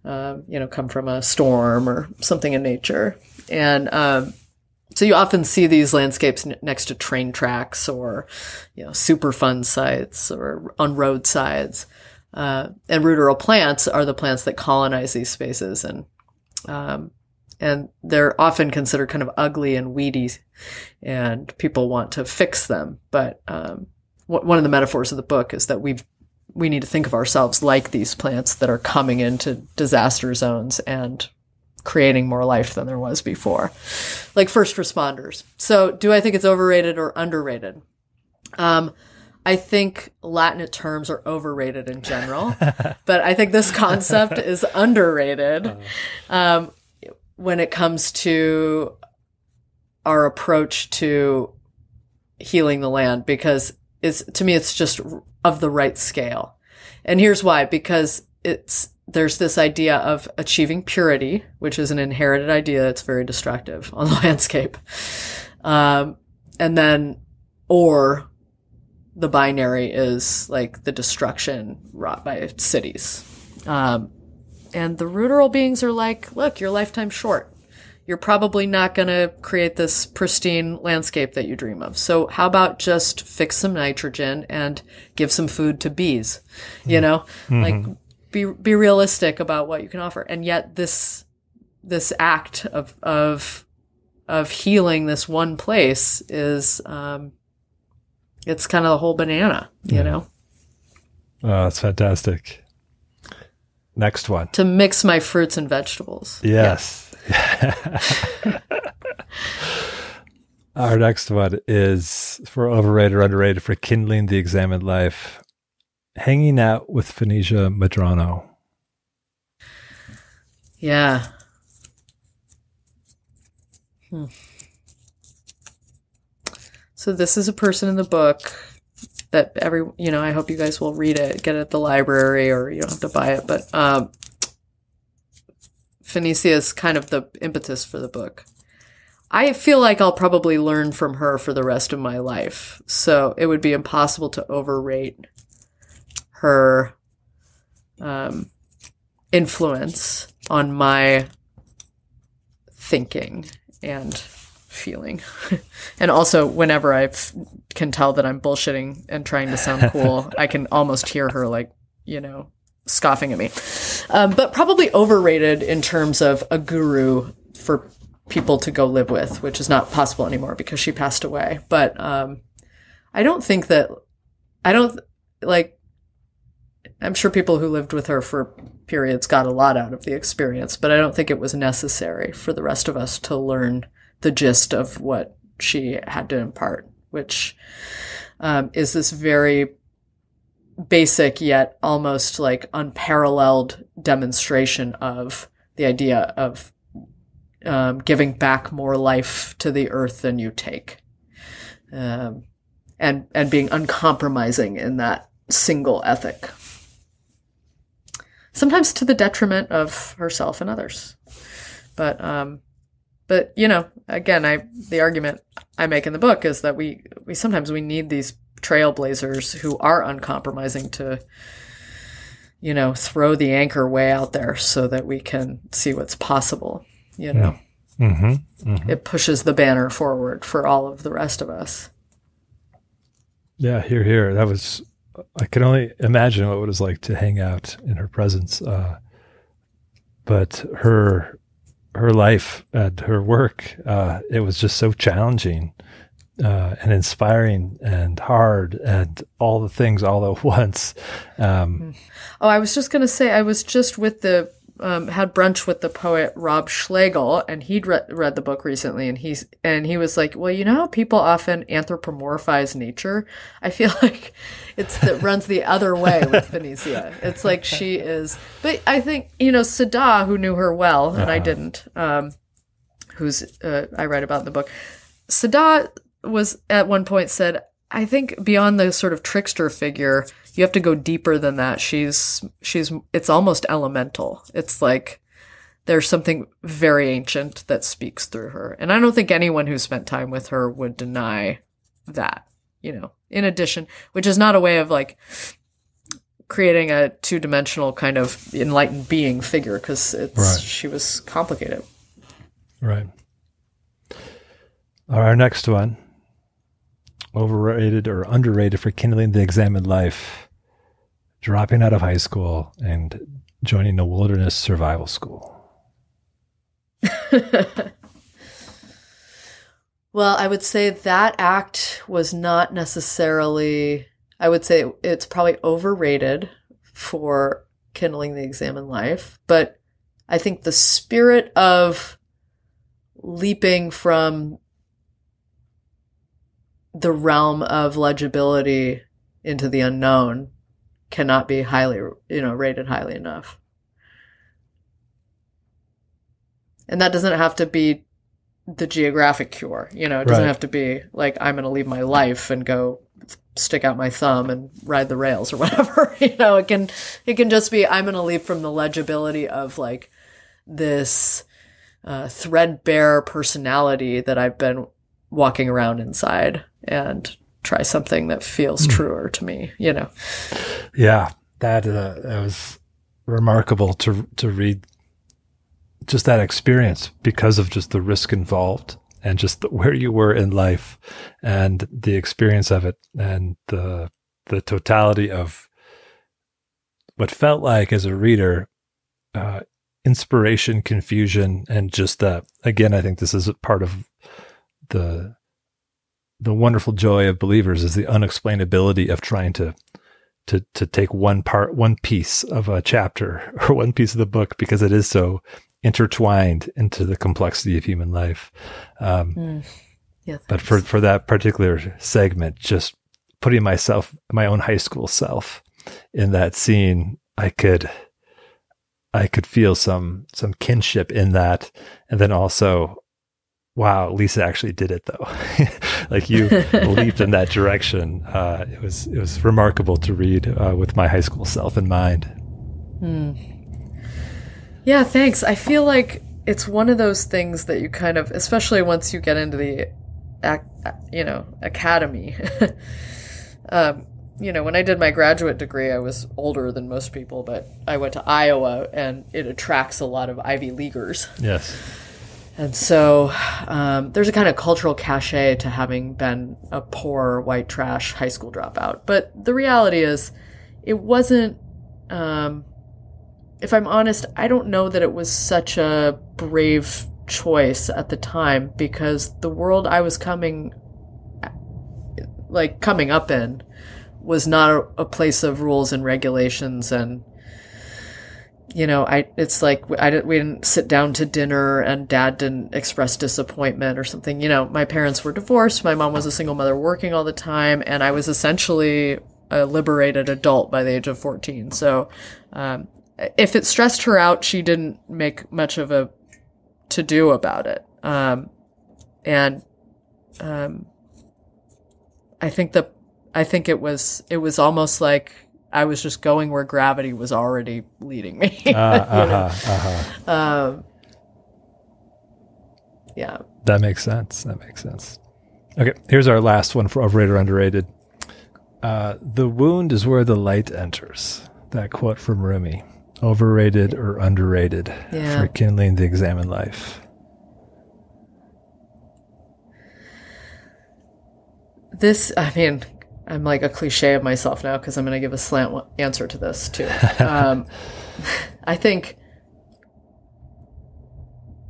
come from a storm or something in nature. And so you often see these landscapes next to train tracks or, Superfund sites or on roadsides. And ruderal plants are the plants that colonize these spaces, and they're often considered kind of ugly and weedy, and people want to fix them. But one of the metaphors of the book is that we need to think of ourselves like these plants that are coming into disaster zones and creating more life than there was before, like first responders. So, do I think it's overrated or underrated? I think Latinate terms are overrated in general, but I think this concept is underrated when it comes to our approach to healing the land, because to me, it's just of the right scale. And here's why, because there's this idea of achieving purity, which is an inherited idea that's very destructive on the landscape. And then, or the binary is like the destruction wrought by cities. And the ruderal beings are like, look, your lifetime's short. You're probably not going to create this pristine landscape that you dream of. So how about just fix some nitrogen and give some food to bees? Like be realistic about what you can offer. And yet this act of healing this one place is, it's kind of the whole banana, you know? Oh, that's fantastic. Next one. To mix my fruits and vegetables. Yes. Yeah. Our next one is for overrated or underrated for kindling the examined life. Hanging out with Phoenicia Madrano. Yeah. So this is a person in the book that I hope you guys will read it, get it at the library, or you don't have to buy it. But Phoenicia is kind of the impetus for the book. I feel like I'll probably learn from her for the rest of my life. So it would be impossible to overrate her influence on my thinking and feeling. And also, whenever I can tell that I'm bullshitting and trying to sound cool, I can almost hear her, like, scoffing at me. But probably overrated in terms of a guru for people to go live with, which is not possible anymore because she passed away. But I'm sure people who lived with her for periods got a lot out of the experience, but I don't think it was necessary for the rest of us to learn the gist of what she had to impart, which is this very basic yet almost like unparalleled demonstration of the idea of giving back more life to the earth than you take, and being uncompromising in that single ethic, sometimes to the detriment of herself and others. But again, the argument I make in the book is that we sometimes need these trailblazers who are uncompromising to, throw the anchor way out there so that we can see what's possible. It pushes the banner forward for all of the rest of us. Yeah, here. I can only imagine what it was like to hang out in her presence. But her life and her work, it was just so challenging and inspiring and hard and all the things all at once. I was just going to say, I was just had brunch with the poet Rob Schlegel, and he'd read the book recently, and he was like, well, how people often anthropomorphize nature? I feel like that runs the other way with Phoenicia. It's like she is, but I think, Sada, who knew her well, and I didn't, who's I write about in the book, Sada was at one point said, I think beyond the sort of trickster figure, you have to go deeper than that. It's almost elemental. It's like there's something very ancient that speaks through her. And I don't think anyone who spent time with her would deny that, in addition, which is not a way of like creating a two-dimensional kind of enlightened being figure, because she was complicated. Right. Our next one. Overrated or underrated for kindling the examined life, dropping out of high school and joining a wilderness survival school. Well, I would say that act was not necessarily, I would say it's probably overrated for kindling the examined life, but I think the spirit of leaping from the realm of legibility into the unknown cannot be highly, rated highly enough. And that doesn't have to be the geographic cure. It doesn't have to be like, I'm going to leave my life and go stick out my thumb and ride the rails or whatever. It can just be, I'm going to leap from the legibility of like this threadbare personality that I've been walking around inside, and try something that feels truer to me, Yeah, that was remarkable to read just that experience because of just the risk involved and just where you were in life and the experience of it and the totality of what felt like as a reader, inspiration, confusion, and just that, again, I think this is a part of the wonderful joy of believers is the unexplainability of trying to take one piece of a chapter or one piece of the book, because it is so intertwined into the complexity of human life. But for that particular segment, just putting my own high school self in that scene, I could feel some kinship in that. And then also Wow, Lisa actually did it though. Like you leaped in that direction. It was remarkable to read with my high school self in mind. Yeah, thanks. I feel like it's one of those things that you kind of, especially once you get into the, academy. When I did my graduate degree, I was older than most people, but I went to Iowa, and it attracts a lot of Ivy Leaguers. Yes. And so there's a kind of cultural cachet to having been a poor white trash high school dropout. But the reality is, it wasn't, if I'm honest, I don't know that it was such a brave choice at the time, because the world I was coming up in was not a place of rules and regulations. And it's like we didn't sit down to dinner and Dad didn't express disappointment or something. My parents were divorced. My mom was a single mother working all the time. And I was essentially a liberated adult by the age of 14. So if it stressed her out, she didn't make much of a to-do about it. I think it was almost like I was just going where gravity was already leading me. Yeah. That makes sense. Okay, here's our last one for overrated or underrated. The wound is where the light enters. That quote from Rumi. Overrated or underrated for kindling the examined life? I'm like a cliche of myself now because I'm going to give a slant answer to this too. I think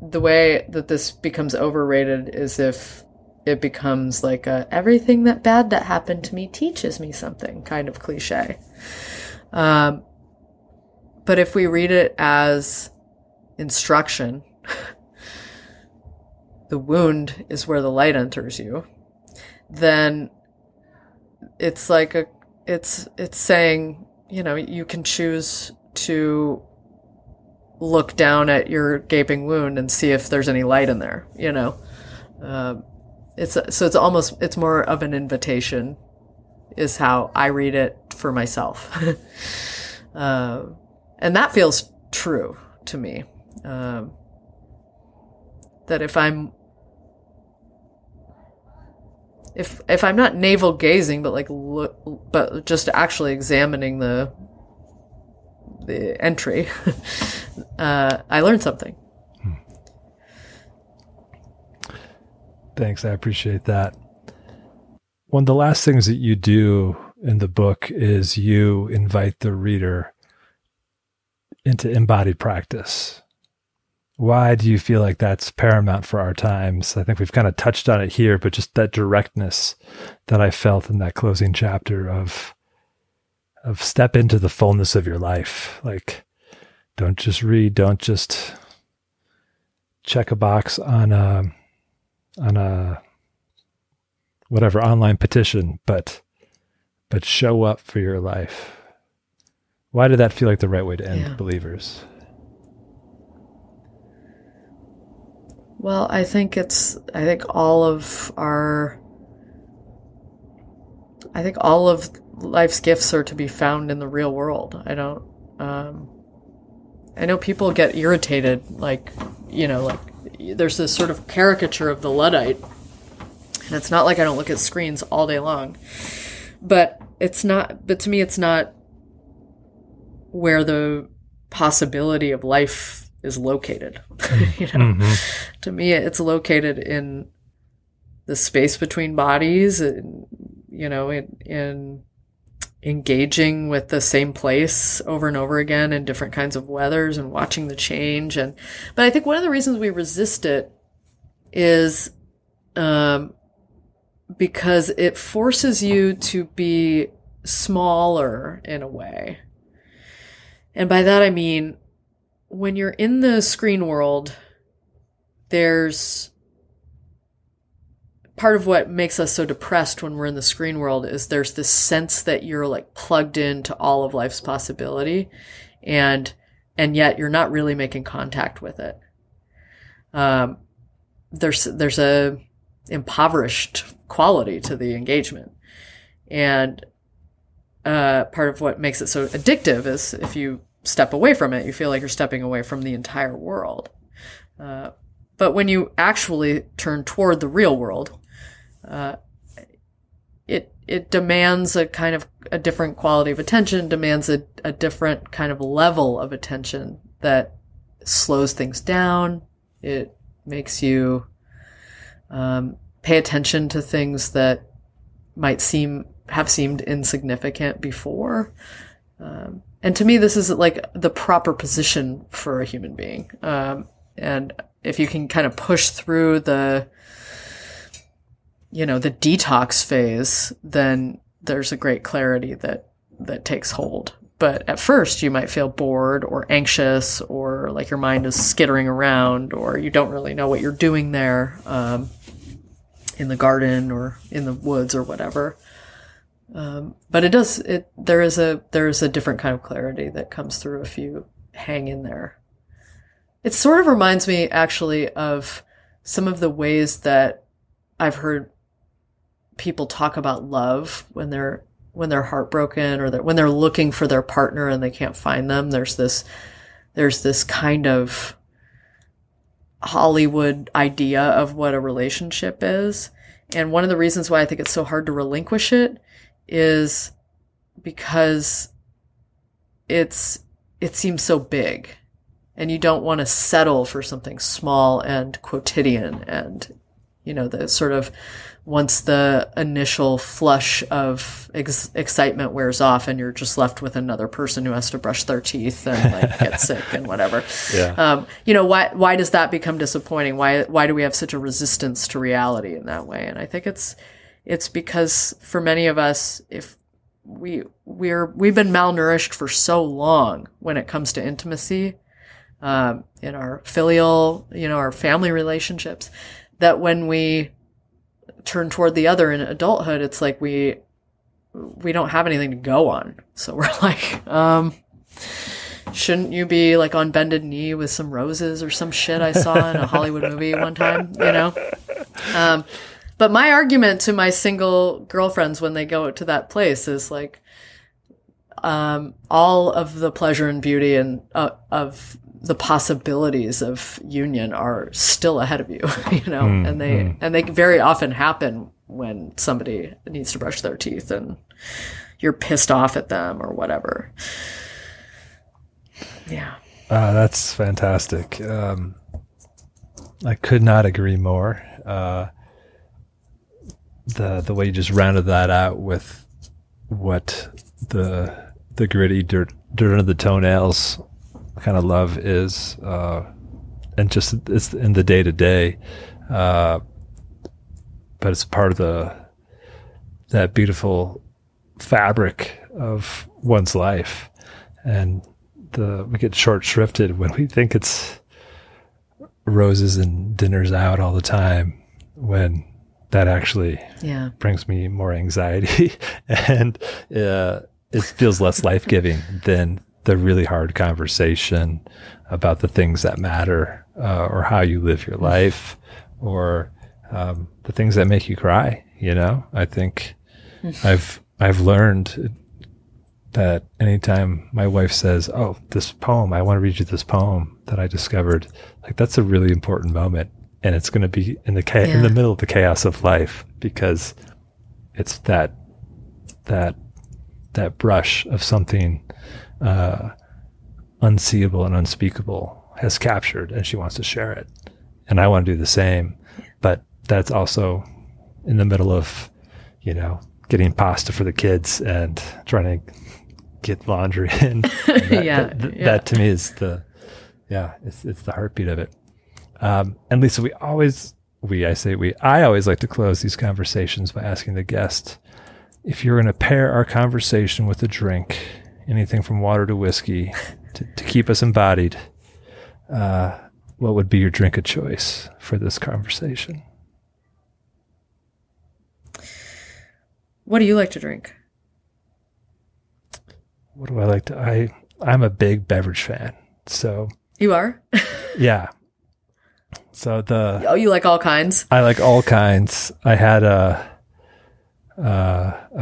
the way that this becomes overrated is if it becomes like everything that bad that happened to me teaches me something kind of cliche. But if we read it as instruction, the wound is where the light enters you, then it's like it's saying, you can choose to look down at your gaping wound and see if there's any light in there, it's more of an invitation is how I read it for myself. And that feels true to me. That if I'm not navel gazing, but just actually examining the entry, I learned something. Thanks, I appreciate that. One of the last things that you do in the book is you invite the reader into embodied practice. Why do you feel like that's paramount for our times? I think we've kind of touched on it here, but just that directness that I felt in that closing chapter of step into the fullness of your life. Like, don't just read, don't just check a box on a whatever online petition, but show up for your life. Why did that feel like the right way to end Believers? Well, I think all of life's gifts are to be found in the real world. I know people get irritated, like there's this sort of caricature of the Luddite, and it's not like I don't look at screens all day long, but to me, it's not where the possibility of life is located. Mm-hmm. To me, it's located in the space between bodies, in engaging with the same place over and over again in different kinds of weathers and watching the change. But I think one of the reasons we resist it is because it forces you to be smaller in a way. And by that I mean, when you're in the screen world, there's part of what makes us so depressed when we're in the screen world is there's this sense that you're like plugged into all of life's possibility, and yet you're not really making contact with it. there's a impoverished quality to the engagement. And part of what makes it so addictive is if you step away from it, you feel like you're stepping away from the entire world. But when you actually turn toward the real world, it demands a kind of a different quality of attention, demands a different kind of level of attention that slows things down. It makes you pay attention to things that might have seemed insignificant before. And to me, this is like the proper position for a human being. And if you can kind of push through the detox phase, then there's a great clarity that takes hold. But at first you might feel bored or anxious, or like your mind is skittering around, or you don't really know what you're doing there, in the garden or in the woods or whatever. But there is a different kind of clarity that comes through if you hang in there. It sort of reminds me actually of some of the ways that I've heard people talk about love when they're heartbroken, or when they're looking for their partner and they can't find them. There's this kind of Hollywood idea of what a relationship is. And one of the reasons why I think it's so hard to relinquish it is because it seems so big, and you don't want to settle for something small and quotidian. And, the sort of, once the initial flush of excitement wears off and you're just left with another person who has to brush their teeth and like get sick and whatever. Yeah. Why does that become disappointing? Why do we have such a resistance to reality in that way? And I think it's because for many of us, if we've been malnourished for so long when it comes to intimacy, in our filial, our family relationships, that when we turn toward the other in adulthood, it's like we don't have anything to go on. So we're like, shouldn't you be like on bended knee with some roses or some shit I saw in a Hollywood movie one time, But my argument to my single girlfriends when they go to that place is like, all of the pleasure and beauty and of the possibilities of union are still ahead of you, and they very often happen when somebody needs to brush their teeth and you're pissed off at them or whatever. Yeah. That's fantastic. I could not agree more. The way you just rounded that out with what the gritty dirt under the toenails kind of love is, and just it's in the day to day, but it's part of that beautiful fabric of one's life, and we get short shrifted when we think it's roses and dinners out all the time, when that actually brings me more anxiety and it feels less life-giving than the really hard conversation about the things that matter, or how you live your life, or the things that make you cry. I think I've learned that anytime my wife says, "Oh, this poem, I want to read you this poem that I discovered," like that's a really important moment, and it's going to be in the middle of the chaos of life, because it's that brush of something unseeable and unspeakable has captured, and she wants to share it, and I want to do the same. But that's also in the middle of getting pasta for the kids and trying to get laundry in. That to me is it's the heartbeat of it. And Lisa, I always like to close these conversations by asking the guest, if you're going to pair our conversation with a drink, anything from water to whiskey, to keep us embodied, what would be your drink of choice for this conversation? What do you like to drink? What do I like to? I'm a big beverage fan. So you are? Yeah. Oh, you like all kinds? I like all kinds. I had a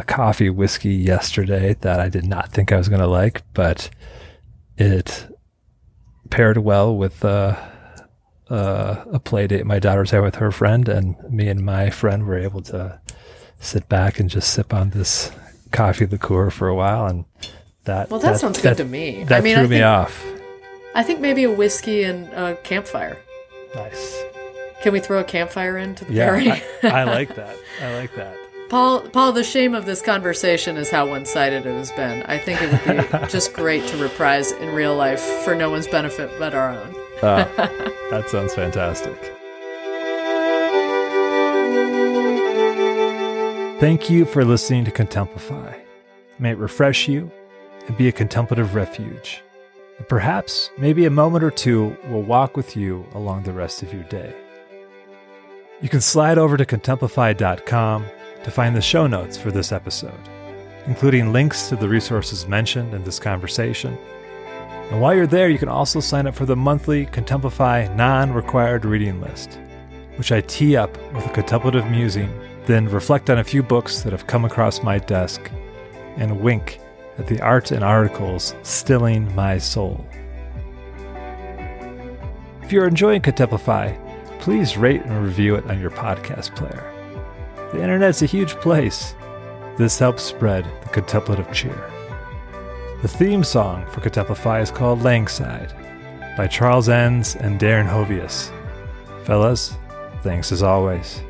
coffee whiskey yesterday that I did not think I was going to like, but it paired well with a play date my daughter's having with her friend, and me and my friend were able to sit back and just sip on this coffee liqueur for a while, and that sounds good to me. That threw me off. I think maybe a whiskey and a campfire. Nice. Can we throw a campfire into the pairing? I like that. I like that. Paul, the shame of this conversation is how one-sided it has been. I think it would be just great to reprise in real life for no one's benefit but our own. That sounds fantastic. Thank you for listening to Contemplify. May it refresh you and be a contemplative refuge. And perhaps maybe a moment or two will walk with you along the rest of your day. You can slide over to contemplify.com to find the show notes for this episode, including links to the resources mentioned in this conversation. And while you're there, you can also sign up for the monthly Contemplify non-required reading list, which I tee up with a contemplative musing, then reflect on a few books that have come across my desk, and wink at the art and articles stilling my soul. If you're enjoying Contemplify, please rate and review it on your podcast player. The internet's a huge place. This helps spread the contemplative cheer. The theme song for Contemplify is called Langside by Charles Enns and Darren Hovius. Fellas, thanks as always.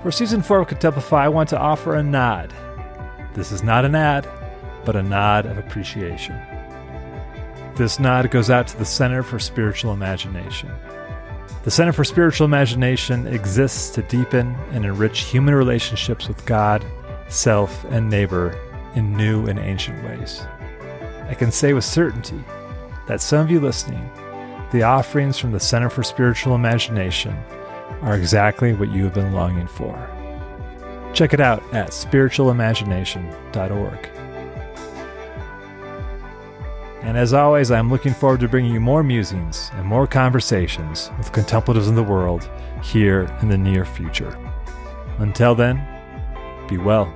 For Season 4 of Contemplify, I want to offer a nod. This is not an ad, but a nod of appreciation. This nod goes out to the Center for Spiritual Imagination. The Center for Spiritual Imagination exists to deepen and enrich human relationships with God, self, and neighbor in new and ancient ways. I can say with certainty that some of you listening, the offerings from the Center for Spiritual Imagination are exactly what you have been longing for. Check it out at spiritualimagination.org. And as always, I'm looking forward to bringing you more musings and more conversations with contemplatives in the world here in the near future. Until then, be well.